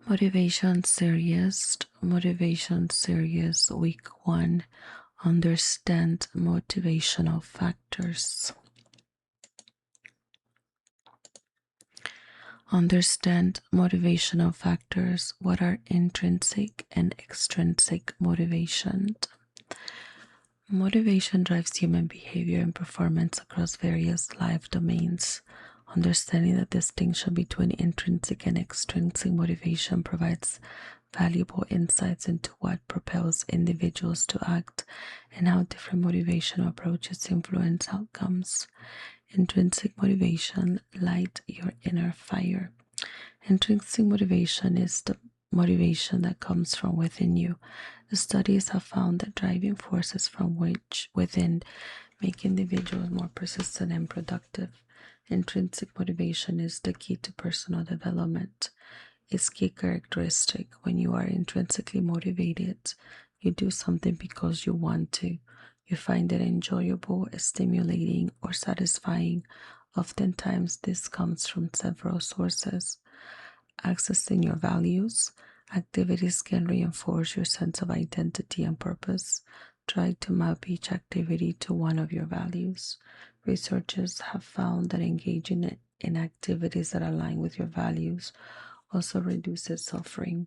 Motivation Series Week 1. Understand motivational factors. Understand motivational factors. What are intrinsic and extrinsic motivation? Motivation drives human behavior and performance across various life domains. Understanding the distinction between intrinsic and extrinsic motivation provides valuable insights into what propels individuals to act and how different motivational approaches influence outcomes. Intrinsic motivation: light your inner fire. Intrinsic motivation is the motivation that comes from within you. The studies have found that driving forces from within make individuals more persistent and productive. Intrinsic motivation is the key to personal development. Its key characteristic: when you are intrinsically motivated, you do something because you want to. You find it enjoyable, stimulating, or satisfying. Oftentimes, this comes from several sources. Accessing your values. Activities can reinforce your sense of identity and purpose. Try to map each activity to one of your values. Researchers have found that engaging in activities that align with your values also reduces suffering.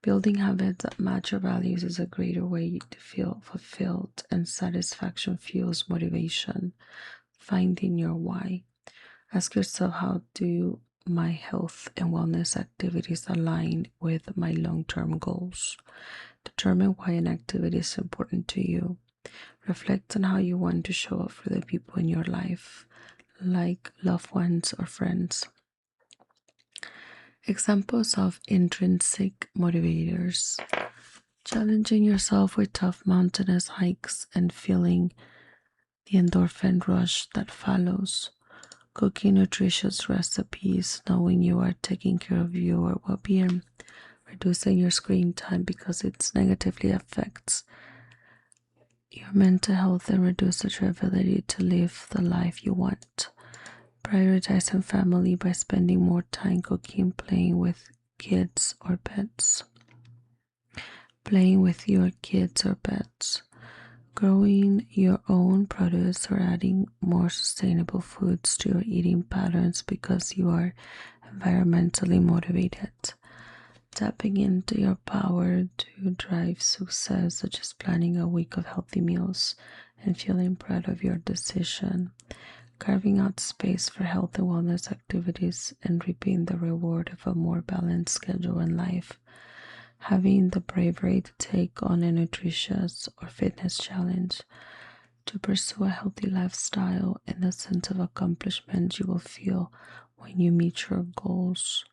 Building habits that match your values is a greater way to feel fulfilled, and satisfaction fuels motivation. Finding your why. Ask yourself, how do my health and wellness activities align with my long-term goals? Determine why an activity is important to you. Reflect on how you want to show up for the people in your life, like loved ones or friends. Examples of intrinsic motivators: challenging yourself with tough mountainous hikes and feeling the endorphin rush that follows. Cooking nutritious recipes, knowing you are taking care of your well-being. Reducing your screen time because it negatively affects your mental health and reduces your ability to live the life you want. Prioritizing family by spending more time cooking, playing with kids or pets. Playing with your kids or pets. Growing your own produce or adding more sustainable foods to your eating patterns because you are environmentally motivated. Tapping into your power to drive success, such as planning a week of healthy meals and feeling proud of your decision. Carving out space for health and wellness activities and reaping the reward of a more balanced schedule in life. Having the bravery to take on a nutritious or fitness challenge. To pursue a healthy lifestyle and the sense of accomplishment you will feel when you meet your goals.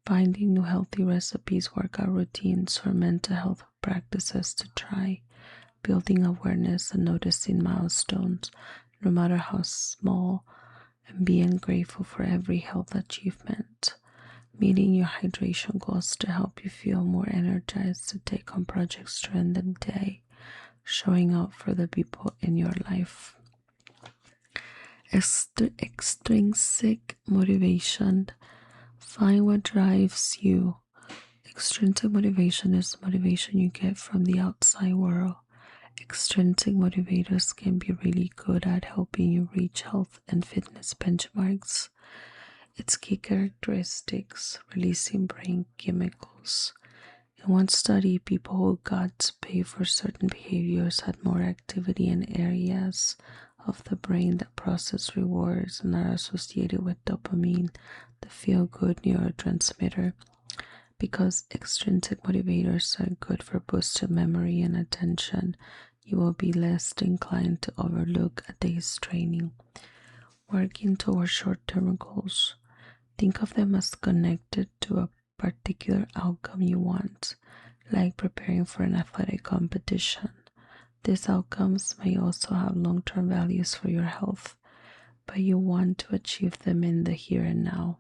Finding new healthy recipes, workout routines, or mental health practices to try. Building awareness and noticing milestones, no matter how small, and being grateful for every health achievement. Meeting your hydration goals to help you feel more energized to take on projects during the day. Showing up for the people in your life. Extrinsic motivation. Find what drives you. Extrinsic motivation is the motivation you get from the outside world. Extrinsic motivators can be really good at helping you reach health and fitness benchmarks. Its key characteristics: releasing brain chemicals. In one study, people who got paid for certain behaviors had more activity in areas of the brain that process rewards and are associated with dopamine, the feel-good neurotransmitter. Because extrinsic motivators are good for boosting memory and attention, you will be less inclined to overlook a day's training. Working towards short-term goals. Think of them as connected to a particular outcome you want, like preparing for an athletic competition. These outcomes may also have long-term values for your health, but you want to achieve them in the here and now.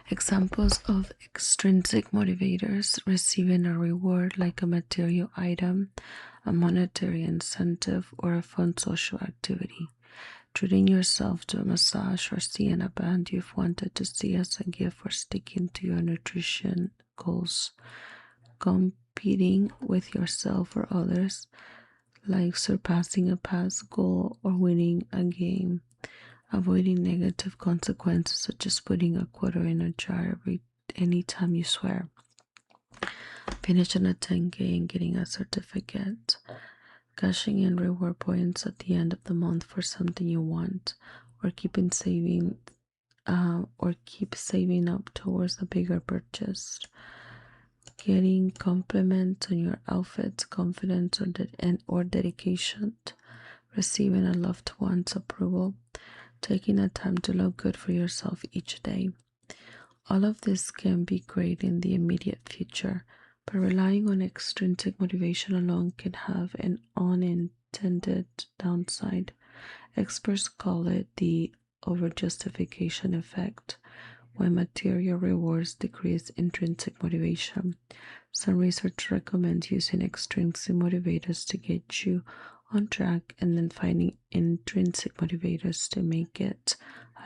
Examples of extrinsic motivators: receiving a reward like a material item, a monetary incentive, or a fun social activity. Treating yourself to a massage or seeing a band you've wanted to see as a gift for sticking to your nutrition goals. Competing with yourself or others, like surpassing a past goal or winning a game. Avoiding negative consequences, such as putting a quarter in a jar any time you swear. Finishing a 10K and getting a certificate. Cashing in reward points at the end of the month for something you want, or keep saving up towards a bigger purchase. Getting compliments on your outfits, confidence, or dedication. Receiving a loved one's approval. Taking a time to look good for yourself each day. All of this can be great in the immediate future, but relying on extrinsic motivation alone can have an unintended downside. Experts call it the overjustification effect, when material rewards decrease intrinsic motivation. Some research recommends using extrinsic motivators to get you on track and then finding intrinsic motivators to make it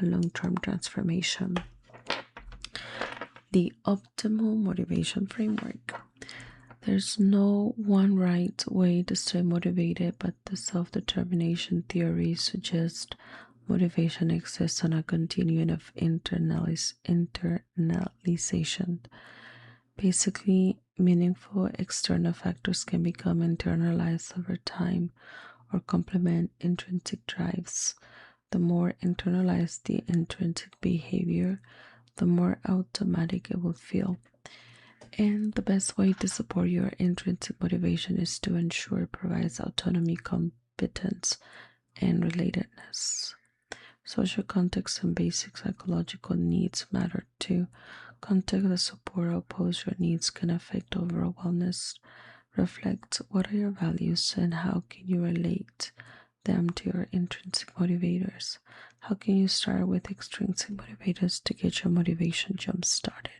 a long-term transformation. The optimal motivation framework. There's no one right way to stay motivated, but the self-determination theory suggests motivation exists on a continuum of internalization. Basically, meaningful external factors can become internalized over time or complement intrinsic drives. The more internalized the intrinsic behavior, the more automatic it will feel. And the best way to support your intrinsic motivation is to ensure it provides autonomy, competence, and relatedness. Social context and basic psychological needs matter too. Context that support or oppose your needs can affect overall wellness. Reflect what are your values and how can you relate them to your intrinsic motivators. How can you start with extrinsic motivators to get your motivation jump started?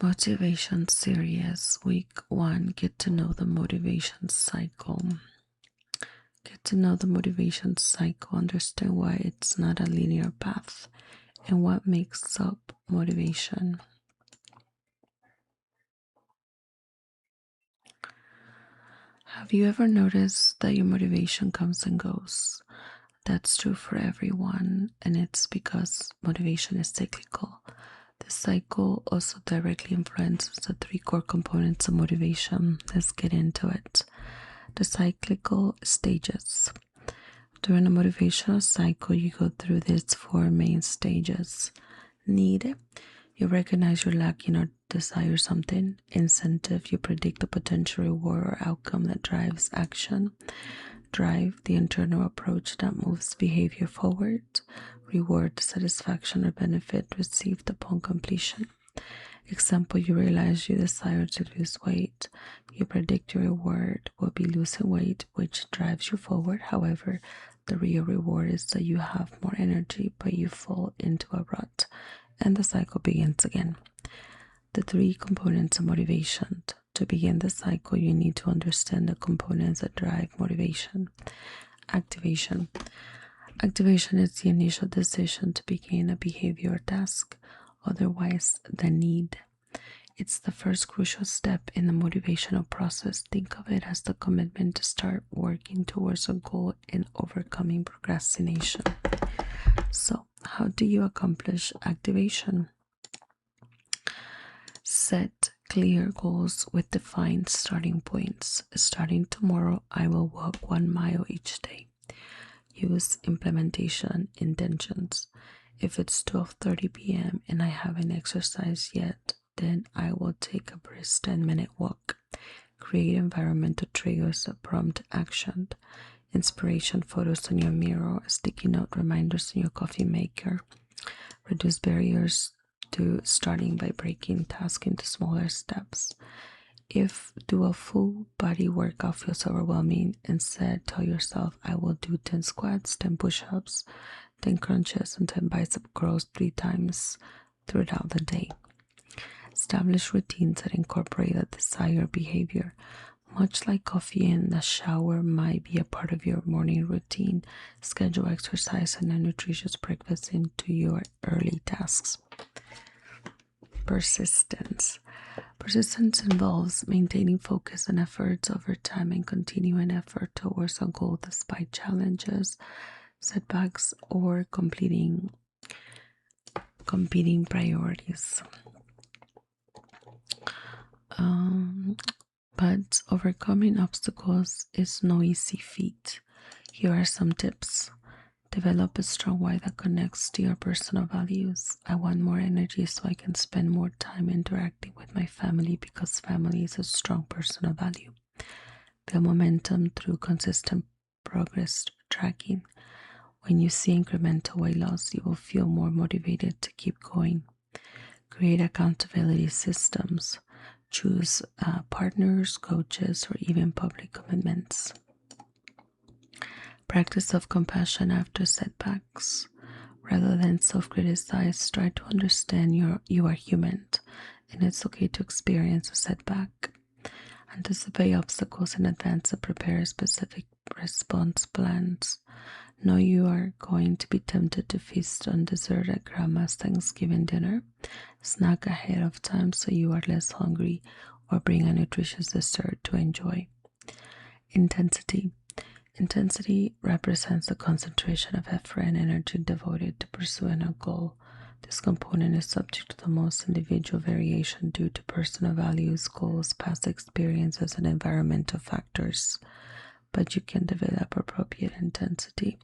Motivation series, week 1, get to know the motivation cycle. Get to know the motivation cycle, understand why it's not a linear path, and what makes up motivation. Have you ever noticed that your motivation comes and goes? That's true for everyone, and it's because motivation is cyclical. The cycle also directly influences the 3 core components of motivation. Let's get into it. The cyclical stages. During a motivational cycle, you go through these 4 main stages. Need. You recognize you're lacking or desire something. Incentive. You predict the potential reward or outcome that drives action. Drive. The internal approach that moves behavior forward. Reward. Satisfaction or benefit received upon completion. Example, you realize you desire to lose weight. You predict your reward will be losing weight, which drives you forward. However, the real reward is that you have more energy, but you fall into a rut, and the cycle begins again. The 3 components of motivation. To begin the cycle, you need to understand the components that drive motivation. Activation. Activation is the initial decision to begin a behavior or task, otherwise the need. It's the first crucial step in the motivational process. Think of it as the commitment to start working towards a goal and overcoming procrastination. So, how do you accomplish activation? Set clear goals with defined starting points. Starting tomorrow, I will walk 1 mile each day. Use implementation intentions. If it's 12:30 p.m. and I haven't exercised yet, then I will take a brisk 10-minute walk. Create environmental triggers that prompt action. Inspiration photos on your mirror, sticky note reminders in your coffee maker. Reduce barriers to starting by breaking tasks into smaller steps. If do a full body workout feels overwhelming, instead tell yourself, I will do 10 squats, 10 push-ups, 10 crunches, and 10 bicep curls 3 times throughout the day. Establish routines that incorporate a desired behavior. Much like coffee and a shower might be a part of your morning routine, schedule exercise and a nutritious breakfast into your early tasks. Persistence. Persistence involves maintaining focus and efforts over time and continuing effort towards a goal despite challenges, setbacks, or competing priorities. But overcoming obstacles is no easy feat. Here are some tips. Develop a strong why that connects to your personal values. I want more energy so I can spend more time interacting with my family because family is a strong personal value. Build momentum through consistent progress tracking. When you see incremental weight loss, you will feel more motivated to keep going. Create accountability systems. Choose partners, coaches, or even public commitments. Practice self-compassion after setbacks. Rather than self-criticize, try to understand you are human and it's okay to experience a setback. Anticipate obstacles in advance and prepare specific response plans. Know you are going to be tempted to feast on dessert at grandma's Thanksgiving dinner. Snack ahead of time so you are less hungry, or bring a nutritious dessert to enjoy. Intensity. Intensity represents the concentration of effort and energy devoted to pursuing a goal. This component is subject to the most individual variation due to personal values, goals, past experiences, and environmental factors, but you can develop appropriate intensity.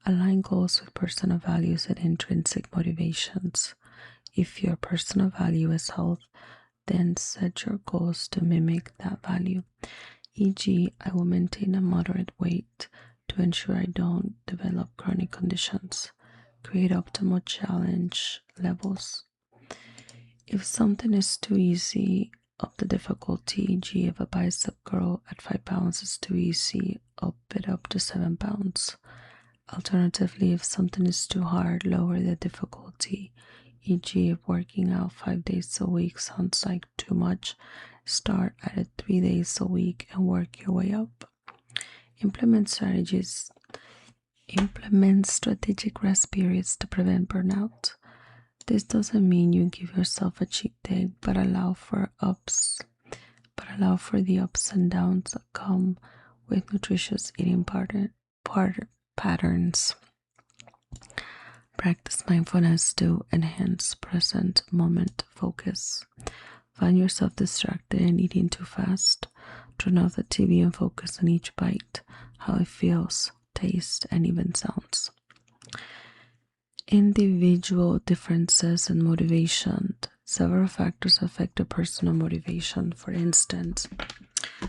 Align goals with personal values and intrinsic motivations. If your personal value is health, then set your goals to mimic that value. E.g., I will maintain a moderate weight to ensure I don't develop chronic conditions. Create optimal challenge levels. If something is too easy, up the difficulty. E.g., if a bicep curl at 5 pounds is too easy, up it up to 7 pounds. Alternatively, if something is too hard, lower the difficulty. E.g., if working out 5 days a week sounds like too much, start at it 3 days a week and work your way up. Implement strategic rest periods to prevent burnout. This doesn't mean you give yourself a cheat day, but allow for the ups and downs that come with nutritious eating patterns. Practice mindfulness to enhance present moment focus. Find yourself distracted and eating too fast. Turn off the TV and focus on each bite, how it feels, tastes, and even sounds. Individual differences in motivation. Several factors affect a personal motivation. For instance,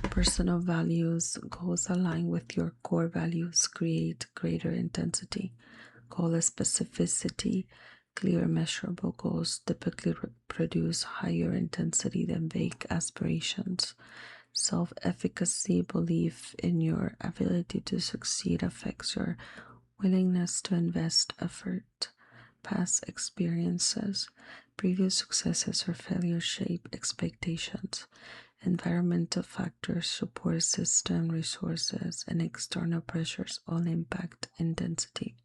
personal values, goals aligned with your core values create greater intensity. Goal specificity. Clear, measurable goals typically produce higher intensity than vague aspirations. Self-efficacy, belief in your ability to succeed affects your willingness to invest effort. Past experiences, previous successes or failures shape expectations. Environmental factors, support system, resources, and external pressures all impact intensity.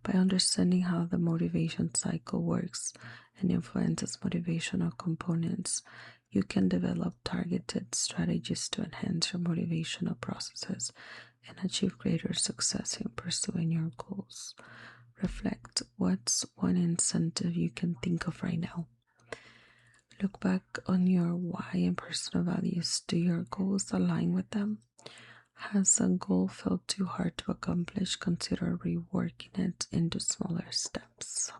By understanding how the motivation cycle works and influences motivational components, you can develop targeted strategies to enhance your motivational processes and achieve greater success in pursuing your goals. Reflect. What's one incentive you can think of right now? Look back on your why and personal values. Do your goals align with them? Has a goal felt too hard to accomplish? Consider reworking it into smaller steps.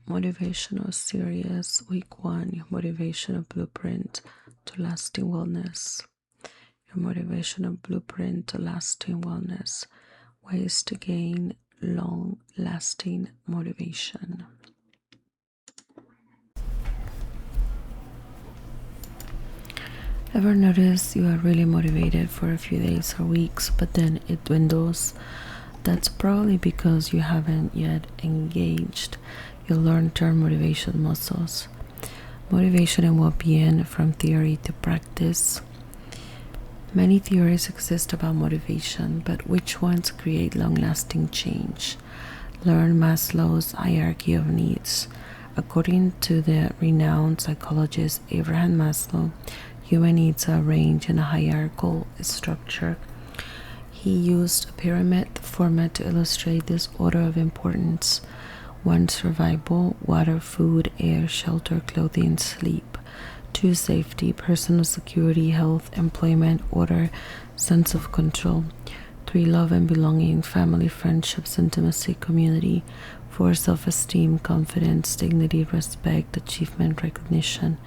Motivational series, week 1, your motivational blueprint to lasting wellness. Your motivational blueprint to lasting wellness. Ways to gain long lasting motivation. Ever notice you are really motivated for a few days or weeks, but then it dwindles? That's probably because you haven't yet engaged your long-term motivation muscles. Motivation and well-being from theory to practice. Many theories exist about motivation, but which ones create long-lasting change? Learn Maslow's hierarchy of needs. According to the renowned psychologist Abraham Maslow, human needs are arranged in a hierarchical structure. He used a pyramid format to illustrate this order of importance. 1. Survival, water, food, air, shelter, clothing, sleep. 2. Safety, personal security, health, employment, order, sense of control. 3. Love and belonging, family, friendships, intimacy, community. 4. Self-esteem, confidence, dignity, respect, achievement, recognition.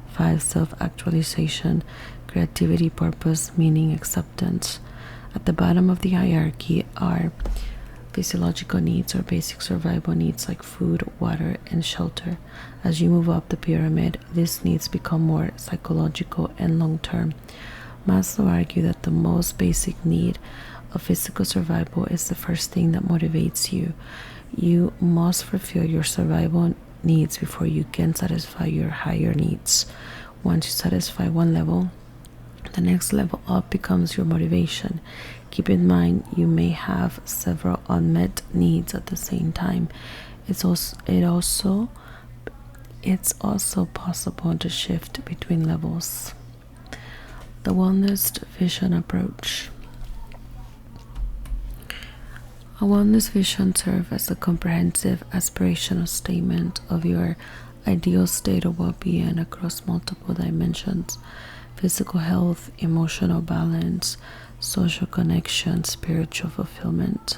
5. Self-actualization, creativity, purpose, meaning, acceptance. At the bottom of the hierarchy are physiological needs or basic survival needs like food, water, and shelter. As you move up the pyramid, these needs become more psychological and long-term. Maslow argued that the most basic need of physical survival is the first thing that motivates you. You must fulfill your survival needs before you can satisfy your higher needs. Once you satisfy one level, the next level up becomes your motivation. Keep in mind you may have several unmet needs at the same time. It's also possible to shift between levels. The wellness vision approach. A wellness vision serves as a comprehensive aspirational statement of your ideal state of well-being across multiple dimensions: physical health, emotional balance, social connection, spiritual fulfillment.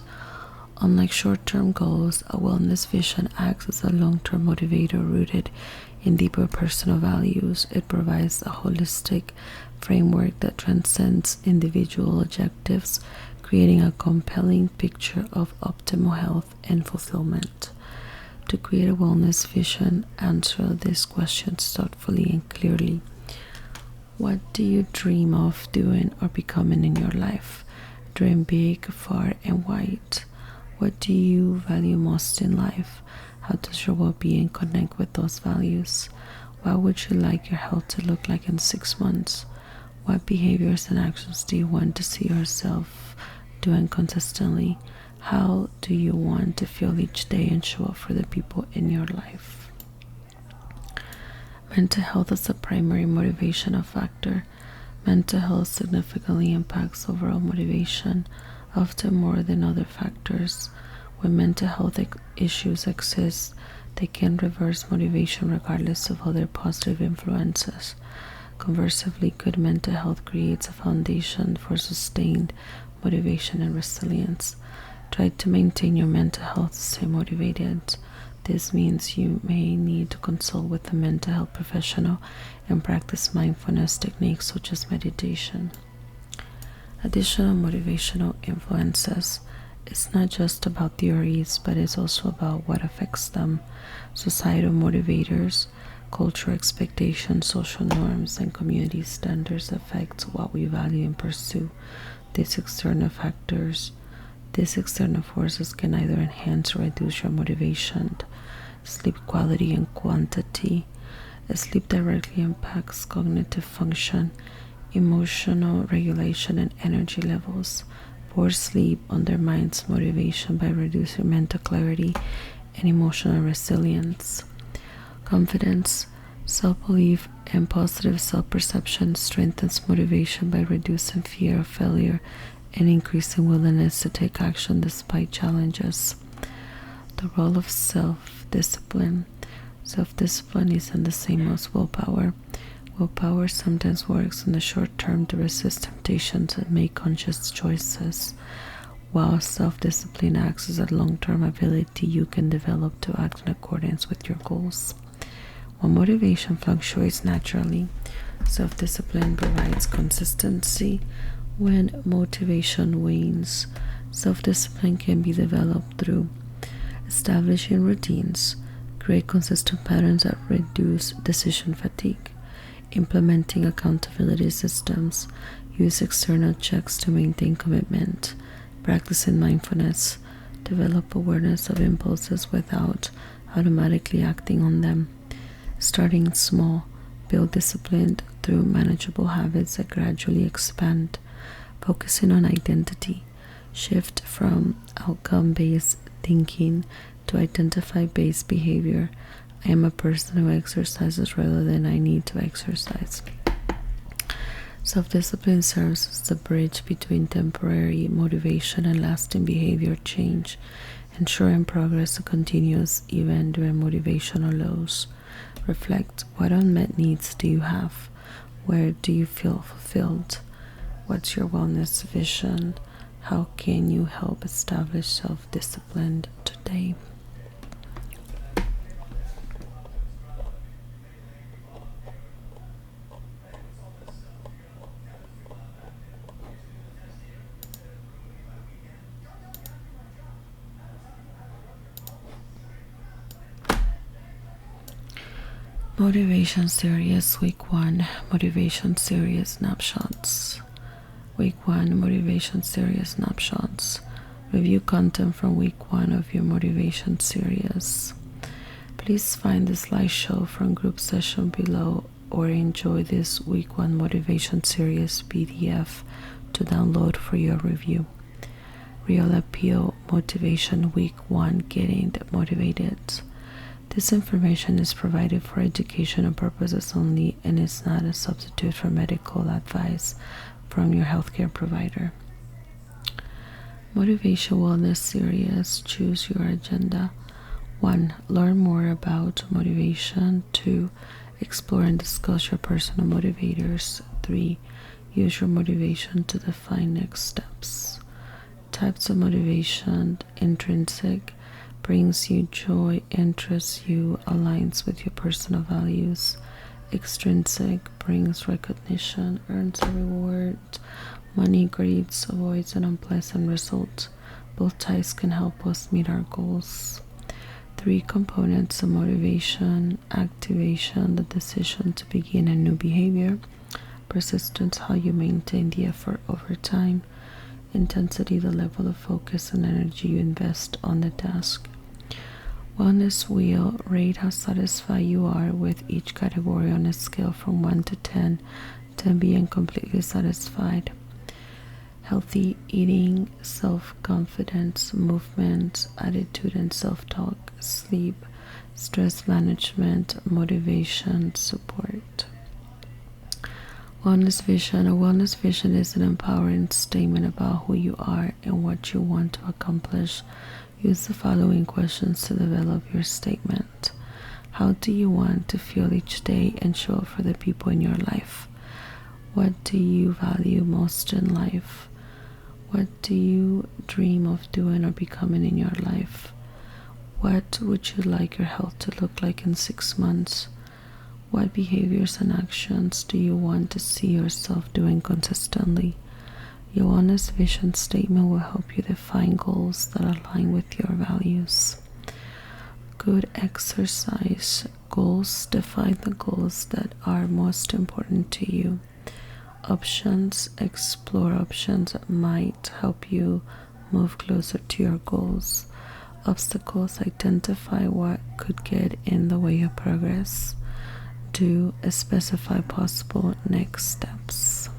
Unlike short-term goals, a wellness vision acts as a long-term motivator rooted in deeper personal values. It provides a holistic framework that transcends individual objectives, creating a compelling picture of optimal health and fulfillment. To create a wellness vision, answer these questions thoughtfully and clearly. What do you dream of doing or becoming in your life? Dream big, far, and wide. What do you value most in life? How does your well-being connect with those values? What would you like your health to look like in 6 months? What behaviors and actions do you want to see yourself doing consistently? How do you want to feel each day and show up for the people in your life? Mental health is a primary motivational factor. Mental health significantly impacts overall motivation, often more than other factors. When mental health issues exist, they can reverse motivation regardless of other positive influences. Conversely, good mental health creates a foundation for sustained motivation and resilience. Try to maintain your mental health to stay motivated. This means you may need to consult with a mental health professional and practice mindfulness techniques such as meditation. Additional motivational influences. It's not just about theories, but it's also about what affects them. Societal motivators, cultural expectations, social norms, and community standards affect what we value and pursue. These external forces can either enhance or reduce your motivation. Sleep quality and quantity. Sleep directly impacts cognitive function, emotional regulation, and energy levels. Poor sleep undermines motivation by reducing mental clarity and emotional resilience. Confidence, self-belief, and positive self-perception strengthens motivation by reducing fear of failure and increasing willingness to take action despite challenges. The role of self-discipline. Self-discipline isn't the same as willpower. Willpower sometimes works in the short term to resist temptations and make conscious choices, while self-discipline acts as a long-term ability you can develop to act in accordance with your goals. While motivation fluctuates naturally, self-discipline provides consistency. When motivation wanes, self-discipline can be developed through establishing routines, create consistent patterns that reduce decision fatigue, implementing accountability systems, use external checks to maintain commitment, practicing mindfulness, develop awareness of impulses without automatically acting on them, starting small, build discipline through manageable habits that gradually expand, focusing on identity, shift from outcome-based thinking to identify-based behavior. I am a person who exercises rather than I need to exercise. Self-discipline serves as the bridge between temporary motivation and lasting behavior change, ensuring progress continues even during motivational lows. Reflect: what unmet needs do you have? Where do you feel fulfilled? What's your wellness vision? How can you help establish self-discipline today? Motivation Series Week 1 Motivation Series Snapshots. Week 1 Motivation Series Snapshots. Review content from Week 1 of your Motivation Series. Please find the slideshow from group session below or enjoy this Week 1 Motivation Series PDF to download for your review. Real Appeal Motivation Week 1 Getting Motivated. This information is provided for educational purposes only and is not a substitute for medical advice from your healthcare provider. Motivation Wellness Series. Choose your agenda. 1. Learn more about motivation. 2. Explore and discuss your personal motivators. 3. Use your motivation to define next steps. Types of motivation: intrinsic, brings you joy, interests you, aligns with your personal values. Extrinsic, brings recognition, earns a reward, money, grades, avoids an unpleasant result. Both types can help us meet our goals. 3 components of motivation: activation, the decision to begin a new behavior; persistence, how you maintain the effort over time; intensity, the level of focus and energy you invest on the task. Wellness Wheel. Rate how satisfied you are with each category on a scale from 1 to 10, 10 being completely satisfied. Healthy eating, self-confidence, movement, attitude and self-talk, sleep, stress management, motivation, support. Wellness Vision. A wellness vision is an empowering statement about who you are and what you want to accomplish. Use the following questions to develop your statement. How do you want to feel each day and show up for the people in your life? What do you value most in life? What do you dream of doing or becoming in your life? What would you like your health to look like in 6 months? What behaviors and actions do you want to see yourself doing consistently? Your wellness vision statement will help you define goals that align with your values. Good exercise. Goals. Define the goals that are most important to you. Options. Explore options that might help you move closer to your goals. Obstacles. Identify what could get in the way of progress. Do specify possible next steps.